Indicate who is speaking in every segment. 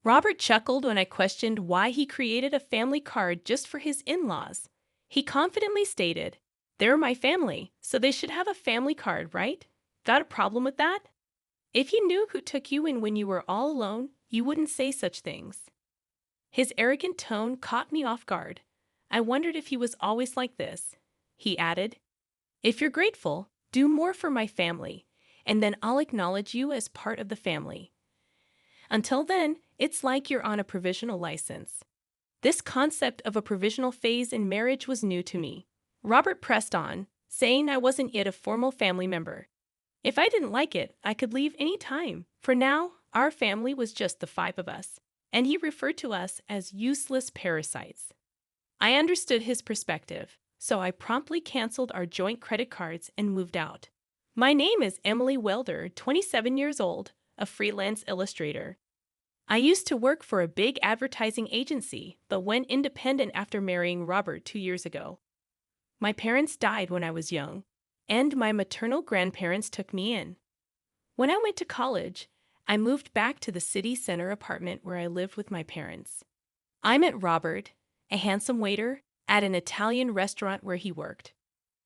Speaker 1: Robert chuckled when I questioned why he created a family card just for his in-laws. He confidently stated, "They're my family, so they should have a family card, right? Got a problem with that? If you knew who took you in when you were all alone, you wouldn't say such things." His arrogant tone caught me off guard. I wondered if he was always like this. He added, "If you're grateful, do more for my family, and then I'll acknowledge you as part of the family. Until then, it's like you're on a provisional license." This concept of a provisional phase in marriage was new to me. Robert pressed on, saying I wasn't yet a formal family member. If I didn't like it, I could leave any time. For now, our family was just the five of us, and he referred to us as useless parasites. I understood his perspective, so I promptly canceled our joint credit cards and moved out. My name is Emily Welder, 27 years old, a freelance illustrator. I used to work for a big advertising agency, but went independent after marrying Robert 2 years ago. My parents died when I was young, and my maternal grandparents took me in. When I went to college, I moved back to the city center apartment where I lived with my parents. I met Robert, a handsome waiter, at an Italian restaurant where he worked.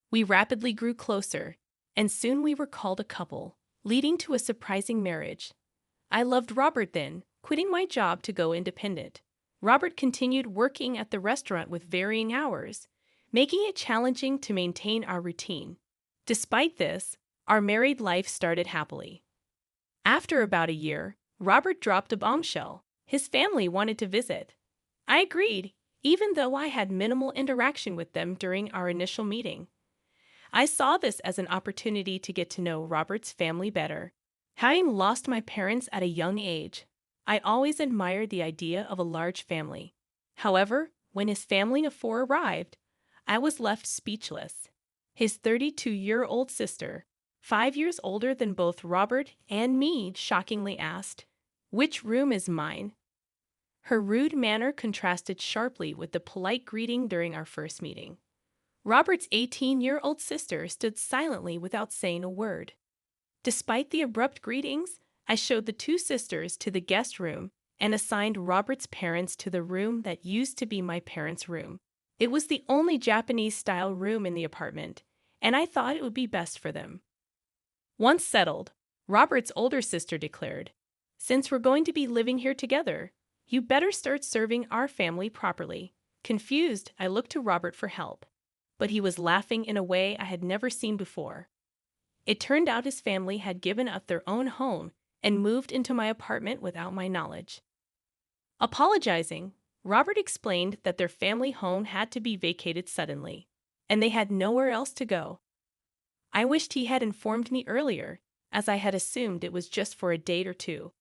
Speaker 1: We rapidly grew closer, and soon we were called a couple, leading to a surprising marriage. I loved Robert then, quitting my job to go independent. Robert continued working at the restaurant with varying hours, making it challenging to maintain our routine. Despite this, our married life started happily. After about a year, Robert dropped a bombshell. His family wanted to visit. I agreed, even though I had minimal interaction with them during our initial meeting. I saw this as an opportunity to get to know Robert's family better. Having lost my parents at a young age, I always admired the idea of a large family. However, when his family of four arrived, I was left speechless. His 32-year-old sister, 5 years older than both Robert and me, shockingly asked, "Which room is mine?" Her rude manner contrasted sharply with the polite greeting during our first meeting. Robert's 18-year-old sister stood silently without saying a word. Despite the abrupt greetings, I showed the two sisters to the guest room and assigned Robert's parents to the room that used to be my parents' room. It was the only Japanese-style room in the apartment, and I thought it would be best for them. Once settled, Robert's older sister declared, "Since we're going to be living here together, you better start serving our family properly." Confused, I looked to Robert for help, but he was laughing in a way I had never seen before. It turned out his family had given up their own home and moved into my apartment without my knowledge. Apologizing, Robert explained that their family home had to be vacated suddenly, and they had nowhere else to go. I wished he had informed me earlier, as I had assumed it was just for a date or two.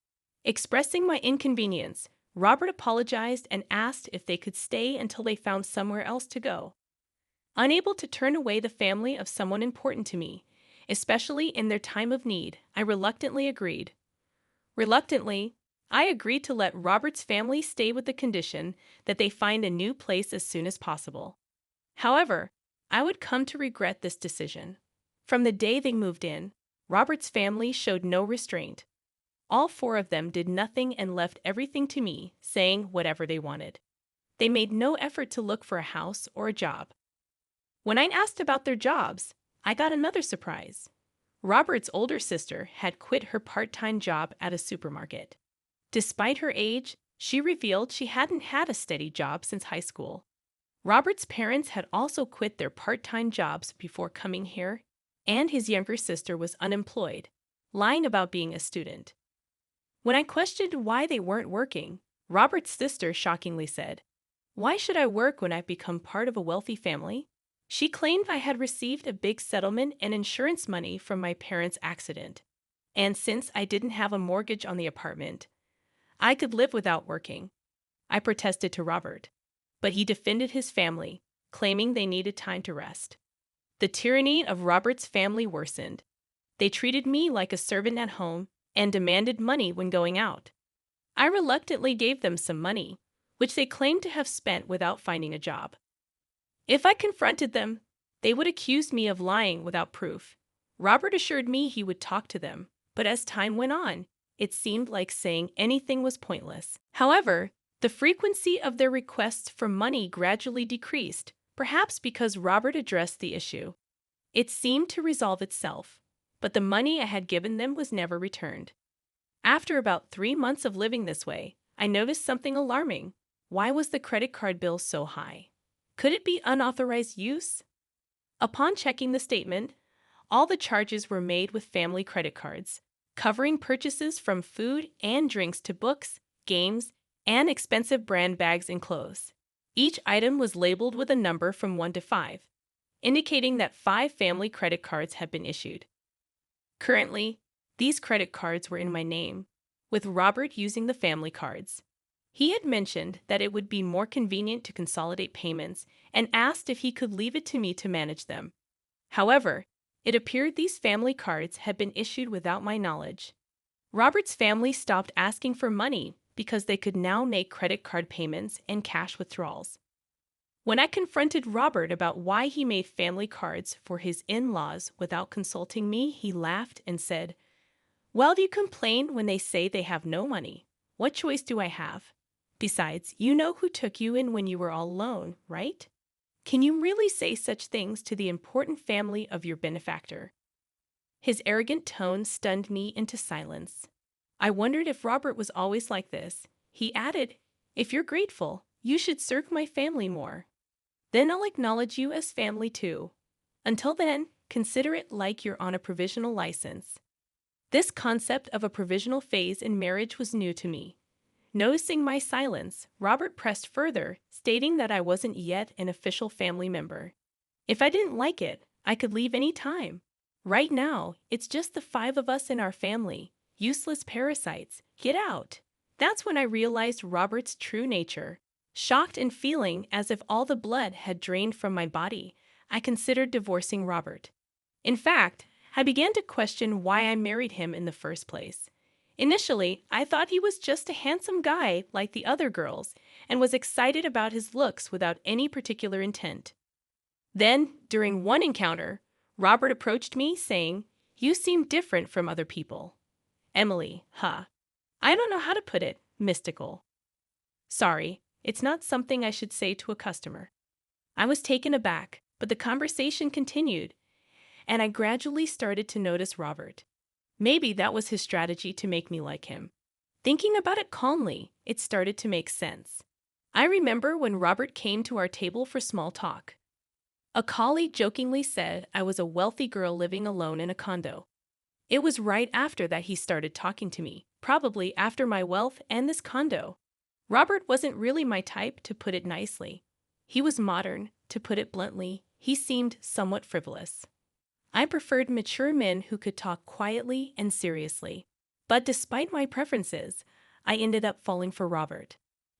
Speaker 1: Expressing my inconvenience, Robert apologized and asked if they could stay until they found somewhere else to go. Unable to turn away the family of someone important to me, especially in their time of need, I reluctantly agreed. Reluctantly, I agreed to let Robert's family stay with the condition that they find a new place as soon as possible. However, I would come to regret this decision. From the day they moved in, Robert's family showed no restraint. All four of them did nothing and left everything to me, saying whatever they wanted. They made no effort to look for a house or a job. When I asked about their jobs, I got another surprise. Robert's older sister had quit her part-time job at a supermarket. Despite her age, she revealed she hadn't had a steady job since high school. Robert's parents had also quit their part-time jobs before coming here, and his younger sister was unemployed, lying about being a student. When I questioned why they weren't working, Robert's sister shockingly said, "Why should I work when I've become part of a wealthy family?" She claimed I had received a big settlement and insurance money from my parents' accident, and since I didn't have a mortgage on the apartment, I could live without working. I protested to Robert, but he defended his family, claiming they needed time to rest. The tyranny of Robert's family worsened. They treated me like a servant at home and demanded money when going out. I reluctantly gave them some money, which they claimed to have spent without finding a job. If I confronted them, they would accuse me of lying without proof. Robert assured me he would talk to them, but as time went on, it seemed like saying anything was pointless. However, the frequency of their requests for money gradually decreased, perhaps because Robert addressed the issue. It seemed to resolve itself, but the money I had given them was never returned. After about 3 months of living this way, I noticed something alarming. Why was the credit card bill so high? Could it be unauthorized use? Upon checking the statement, all the charges were made with family credit cards, covering purchases from food and drinks to books, games, and expensive brand bags and clothes. Each item was labeled with a number from 1 to 5, indicating that 5 family credit cards had been issued. Currently, these credit cards were in my name, with Robert using the family cards. He had mentioned that it would be more convenient to consolidate payments and asked if he could leave it to me to manage them. However, it appeared these family cards had been issued without my knowledge. Robert's family stopped asking for money because they could now make credit card payments and cash withdrawals. When I confronted Robert about why he made family cards for his in-laws without consulting me, he laughed and said, "Well, you complain when they say they have no money. What choice do I have? Besides, you know who took you in when you were all alone, right? Can you really say such things to the important family of your benefactor?" His arrogant tone stunned me into silence. I wondered if Robert was always like this. He added, "If you're grateful, you should serve my family more. Then I'll acknowledge you as family too. Until then, consider it like you're on a provisional license." This concept of a provisional phase in marriage was new to me. Noticing my silence, Robert pressed further, stating that I wasn't yet an official family member. If I didn't like it, I could leave any time. Right now, it's just the 5 of us in our family. Useless parasites. Get out. That's when I realized Robert's true nature. Shocked and feeling as if all the blood had drained from my body, I considered divorcing Robert. In fact, I began to question why I married him in the first place. Initially, I thought he was just a handsome guy like the other girls and was excited about his looks without any particular intent. Then, during one encounter, Robert approached me saying, "You seem different from other people." Emily, I don't know how to put it, mystical. Sorry, it's not something I should say to a customer. I was taken aback, but the conversation continued, and I gradually started to notice Robert. Maybe that was his strategy to make me like him. Thinking about it calmly, it started to make sense. I remember when Robert came to our table for small talk. A colleague jokingly said I was a wealthy girl living alone in a condo. It was right after that he started talking to me, probably after my wealth and this condo. Robert wasn't really my type, to put it nicely. He was modern, to put it bluntly. He seemed somewhat frivolous. I preferred mature men who could talk quietly and seriously. But despite my preferences, I ended up falling for Robert.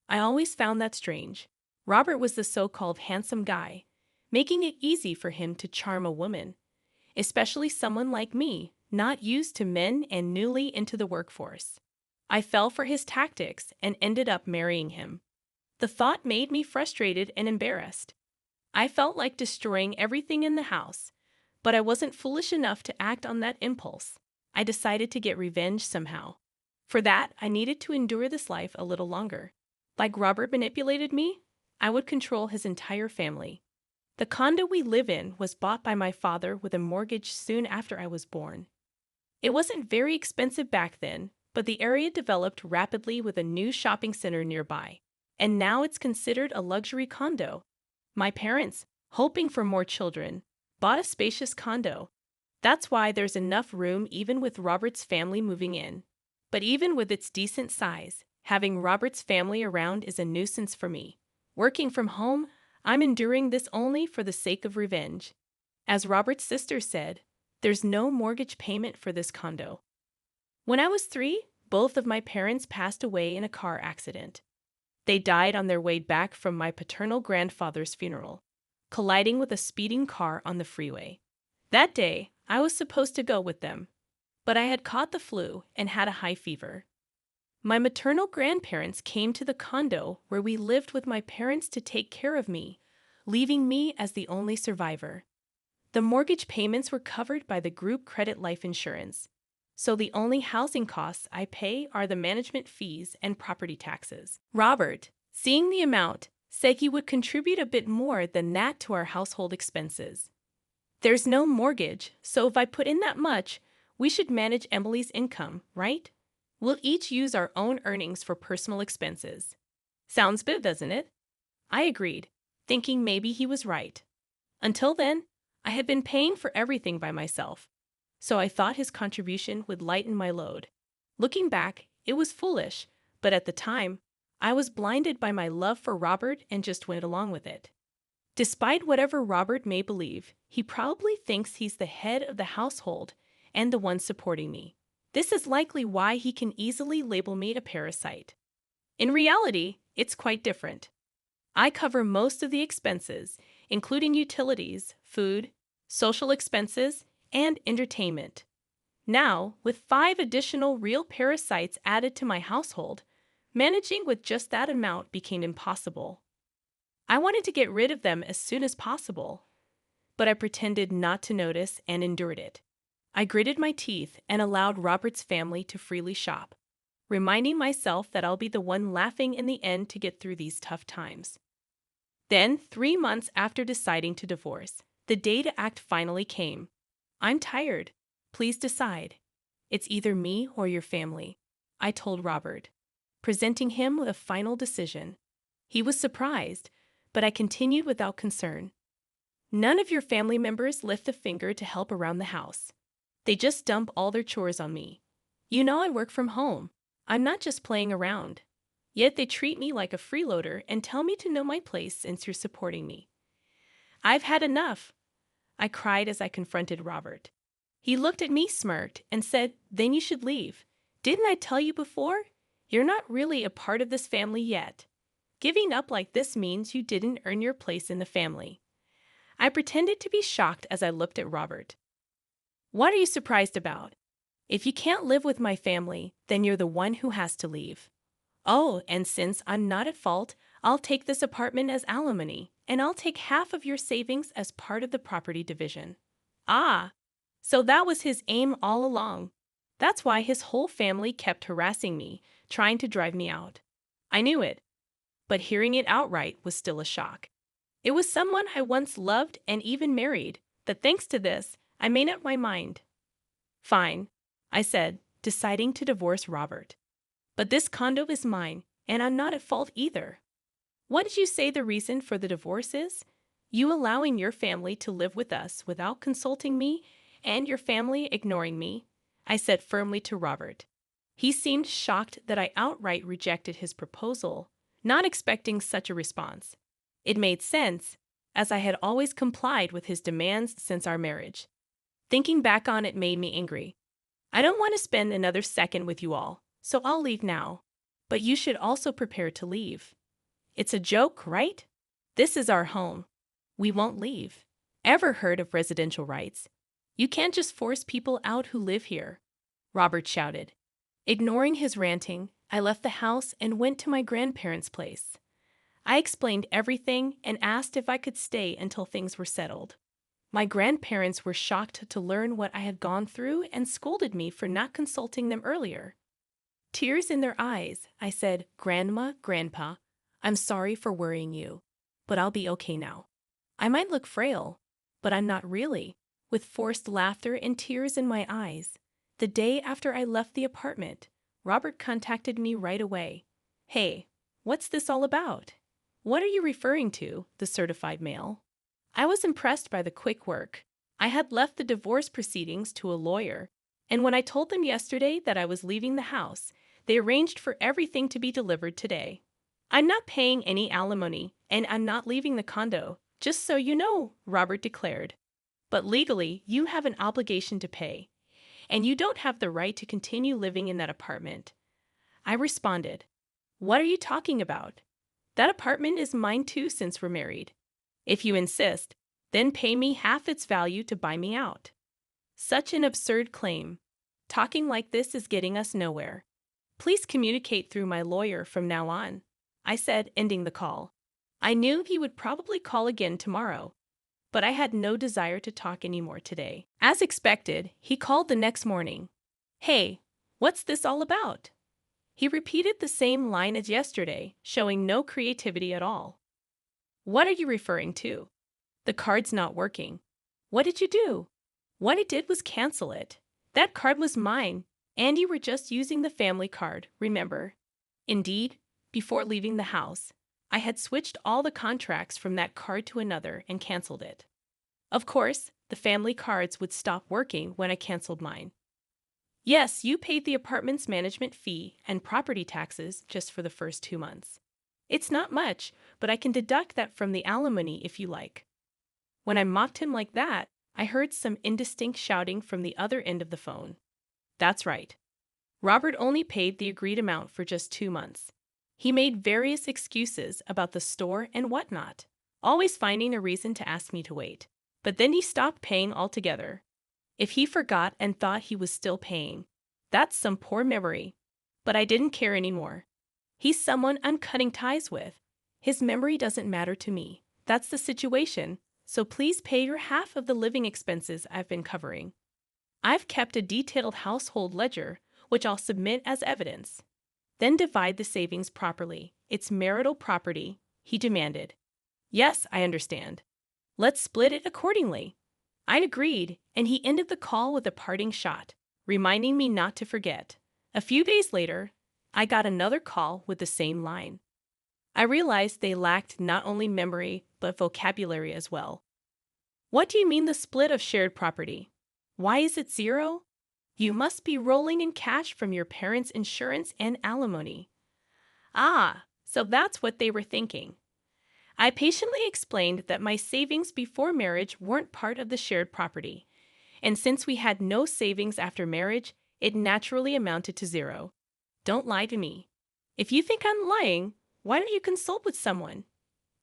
Speaker 1: I always found that strange. Robert was the so-called handsome guy, making it easy for him to charm a woman, especially someone like me, not used to men and newly into the workforce. I fell for his tactics and ended up marrying him. The thought made me frustrated and embarrassed. I felt like destroying everything in the house, but I wasn't foolish enough to act on that impulse. I decided to get revenge somehow. For that, I needed to endure this life a little longer. Like Robert manipulated me, I would control his entire family. The condo we live in was bought by my father with a mortgage soon after I was born. It wasn't very expensive back then, but the area developed rapidly with a new shopping center nearby, and now it's considered a luxury condo. My parents, hoping for more children, bought a spacious condo. That's why there's enough room even with Robert's family moving in. But even with its decent size, having Robert's family around is a nuisance for me. Working from home, I'm enduring this only for the sake of revenge. As Robert's sister said, there's no mortgage payment for this condo. When I was 3, both of my parents passed away in a car accident. They died on their way back from my paternal grandfather's funeral, colliding with a speeding car on the freeway. That day, I was supposed to go with them, but I had caught the flu and had a high fever. My maternal grandparents came to the condo where we lived with my parents to take care of me, leaving me as the only survivor. The mortgage payments were covered by the group credit life insurance, so the only housing costs I pay are the management fees and property taxes. Robert, seeing the amount, said he would contribute a bit more than that to our household expenses. There's no mortgage, so if I put in that much, we should manage Emily's income, right? We'll each use our own earnings for personal expenses. Sounds good, doesn't it? I agreed, thinking maybe he was right. Until then, I had been paying for everything by myself, so I thought his contribution would lighten my load. Looking back, it was foolish, but at the time, I was blinded by my love for Robert and just went along with it. Despite whatever Robert may believe, he probably thinks he's the head of the household and the one supporting me. This is likely why he can easily label me a parasite. In reality, it's quite different. I cover most of the expenses, including utilities, food, social expenses, and entertainment. Now, with 5 additional real parasites added to my household, managing with just that amount became impossible. I wanted to get rid of them as soon as possible, but I pretended not to notice and endured it. I gritted my teeth and allowed Robert's family to freely shop, reminding myself that I'll be the one laughing in the end to get through these tough times. Then, 3 months after deciding to divorce, the day to act finally came. I'm tired. Please decide. It's either me or your family, I told Robert, presenting him with a final decision. He was surprised, but I continued without concern. None of your family members lift a finger to help around the house. They just dump all their chores on me. You know I work from home. I'm not just playing around. Yet they treat me like a freeloader and tell me to know my place since you're supporting me. I've had enough, I cried as I confronted Robert. He looked at me, smirked, and said, "Then you should leave. Didn't I tell you before? You're not really a part of this family yet. Giving up like this means you didn't earn your place in the family." I pretended to be shocked as I looked at Robert. "What are you surprised about? If you can't live with my family, then you're the one who has to leave. Oh, and since I'm not at fault, I'll take this apartment as alimony, and I'll take half of your savings as part of the property division." Ah, so that was his aim all along. That's why his whole family kept harassing me, trying to drive me out. I knew it, but hearing it outright was still a shock. It was someone I once loved and even married, that thanks to this, I made up my mind. "Fine," I said, deciding to divorce Robert. "But this condo is mine, and I'm not at fault either." "What did you say the reason for the divorce is? You allowing your family to live with us without consulting me, and your family ignoring me," I said firmly to Robert. He seemed shocked that I outright rejected his proposal, not expecting such a response. It made sense, as I had always complied with his demands since our marriage. Thinking back on it made me angry. I don't want to spend another second with you all, so I'll leave now. But you should also prepare to leave. It's a joke, right? This is our home. We won't leave. Ever heard of residential rights? You can't just force people out who live here, Robert shouted. Ignoring his ranting, I left the house and went to my grandparents' place. I explained everything and asked if I could stay until things were settled. My grandparents were shocked to learn what I had gone through and scolded me for not consulting them earlier. Tears in their eyes, I said, "Grandma, Grandpa, I'm sorry for worrying you, but I'll be okay now. I might look frail, but I'm not really," with forced laughter and tears in my eyes. The day after I left the apartment, Robert contacted me right away. "Hey, what's this all about? What are you referring to, the certified mail?" I was impressed by the quick work. I had left the divorce proceedings to a lawyer, and when I told them yesterday that I was leaving the house, they arranged for everything to be delivered today. "I'm not paying any alimony, and I'm not leaving the condo, just so you know," Robert declared. "But legally, you have an obligation to pay, and you don't have the right to continue living in that apartment." I responded, "What are you talking about? That apartment is mine too since we're married. If you insist, then pay me half its value to buy me out." Such an absurd claim. Talking like this is getting us nowhere. "Please communicate through my lawyer from now on," I said, ending the call. I knew he would probably call again tomorrow, but I had no desire to talk anymore today. As expected, he called the next morning. Hey, what's this all about? He repeated the same line as yesterday, showing no creativity at all. What are you referring to? The card's not working. What did you do? What I did was cancel it. That card was mine, and you were just using the family card, remember? Indeed, before leaving the house, I had switched all the contracts from that card to another and canceled it. Of course, the family cards would stop working when I canceled mine. Yes, you paid the apartment's management fee and property taxes just for the first 2 months. It's not much, but I can deduct that from the alimony if you like. When I mocked him like that, I heard some indistinct shouting from the other end of the phone. That's right. Robert only paid the agreed amount for just 2 months. He made various excuses about the store and whatnot, always finding a reason to ask me to wait. But then he stopped paying altogether. If he forgot and thought he was still paying, that's some poor memory. But I didn't care anymore. He's someone I'm cutting ties with. His memory doesn't matter to me. That's the situation, so please pay your half of the living expenses I've been covering. I've kept a detailed household ledger, which I'll submit as evidence. Then divide the savings properly. It's marital property, he demanded. Yes, I understand. Let's split it accordingly. I agreed, and he ended the call with a parting shot, reminding me not to forget. A few days later, I got another call with the same line. I realized they lacked not only memory, but vocabulary as well. What do you mean the split of shared property? Why is it zero? You must be rolling in cash from your parents' insurance and alimony. Ah, so that's what they were thinking. I patiently explained that my savings before marriage weren't part of the shared property, and since we had no savings after marriage, it naturally amounted to zero. Don't lie to me. If you think I'm lying, why don't you consult with someone?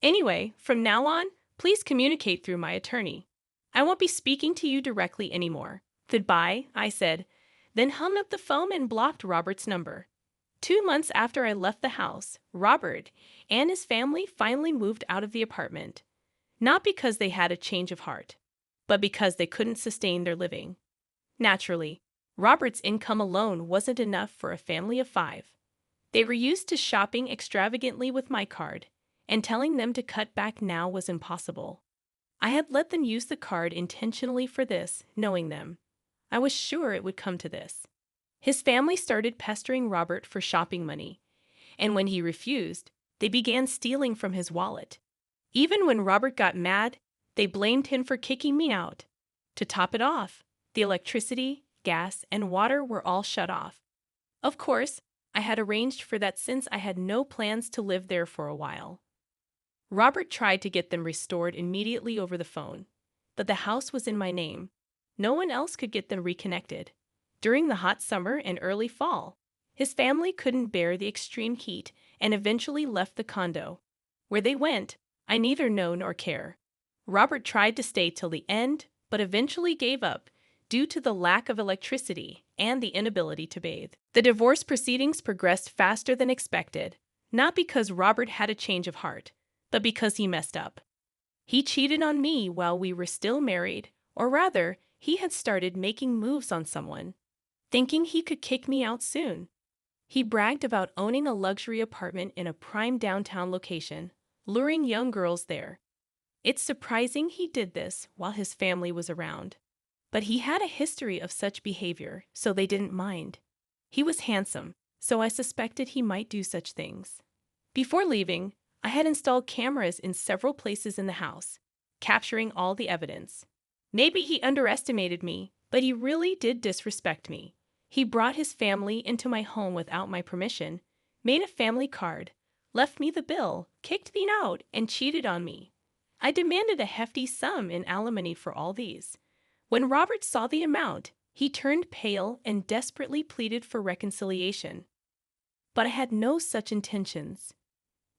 Speaker 1: Anyway, from now on, please communicate through my attorney. I won't be speaking to you directly anymore. Goodbye, I said, then hung up the phone and blocked Robert's number. 2 months after I left the house, Robert and his family finally moved out of the apartment. Not because they had a change of heart, but because they couldn't sustain their living. Naturally, Robert's income alone wasn't enough for a family of 5. They were used to shopping extravagantly with my card, and telling them to cut back now was impossible. I had let them use the card intentionally for this, knowing them. I was sure it would come to this. His family started pestering Robert for shopping money, and when he refused, they began stealing from his wallet. Even when Robert got mad, they blamed him for kicking me out. To top it off, the electricity, gas, and water were all shut off. Of course, I had arranged for that since I had no plans to live there for a while. Robert tried to get them restored immediately over the phone, but the house was in my name. No one else could get them reconnected. During the hot summer and early fall, his family couldn't bear the extreme heat and eventually left the condo. Where they went, I neither know nor care. Robert tried to stay till the end, but eventually gave up due to the lack of electricity and the inability to bathe. The divorce proceedings progressed faster than expected, not because Robert had a change of heart, but because he messed up. He cheated on me while we were still married, or rather, he had started making moves on someone, thinking he could kick me out soon. He bragged about owning a luxury apartment in a prime downtown location, luring young girls there. It's surprising he did this while his family was around. But he had a history of such behavior, so they didn't mind. He was handsome, so I suspected he might do such things. Before leaving, I had installed cameras in several places in the house, capturing all the evidence. Maybe he underestimated me, but he really did disrespect me. He brought his family into my home without my permission, made a family card, left me the bill, kicked me out, and cheated on me. I demanded a hefty sum in alimony for all these. When Robert saw the amount, he turned pale and desperately pleaded for reconciliation. But I had no such intentions.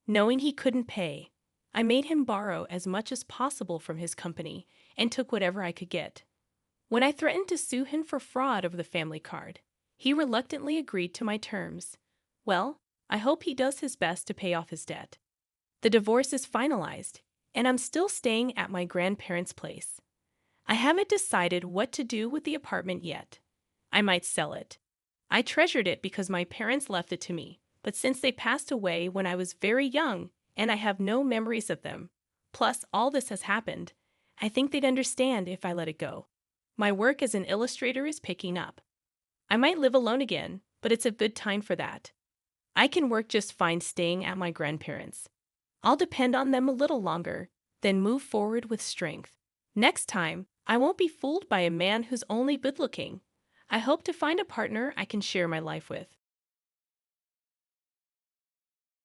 Speaker 1: Knowing he couldn't pay, I made him borrow as much as possible from his company and took whatever I could get. When I threatened to sue him for fraud over the family card, he reluctantly agreed to my terms. Well, I hope he does his best to pay off his debt. The divorce is finalized, and I'm still staying at my grandparents' place. I haven't decided what to do with the apartment yet. I might sell it, I treasured it because my parents left it to me, but since they passed away when I was very young and I have no memories of them, plus all this has happened, I think they'd understand if I let it go. My work as an illustrator is picking up. I might live alone again, but it's a good time for that. I can work just fine staying at my grandparents'. I'll depend on them a little longer, then move forward with strength. Next time, I won't be fooled by a man who's only good looking. I hope to find a partner I can share my life with.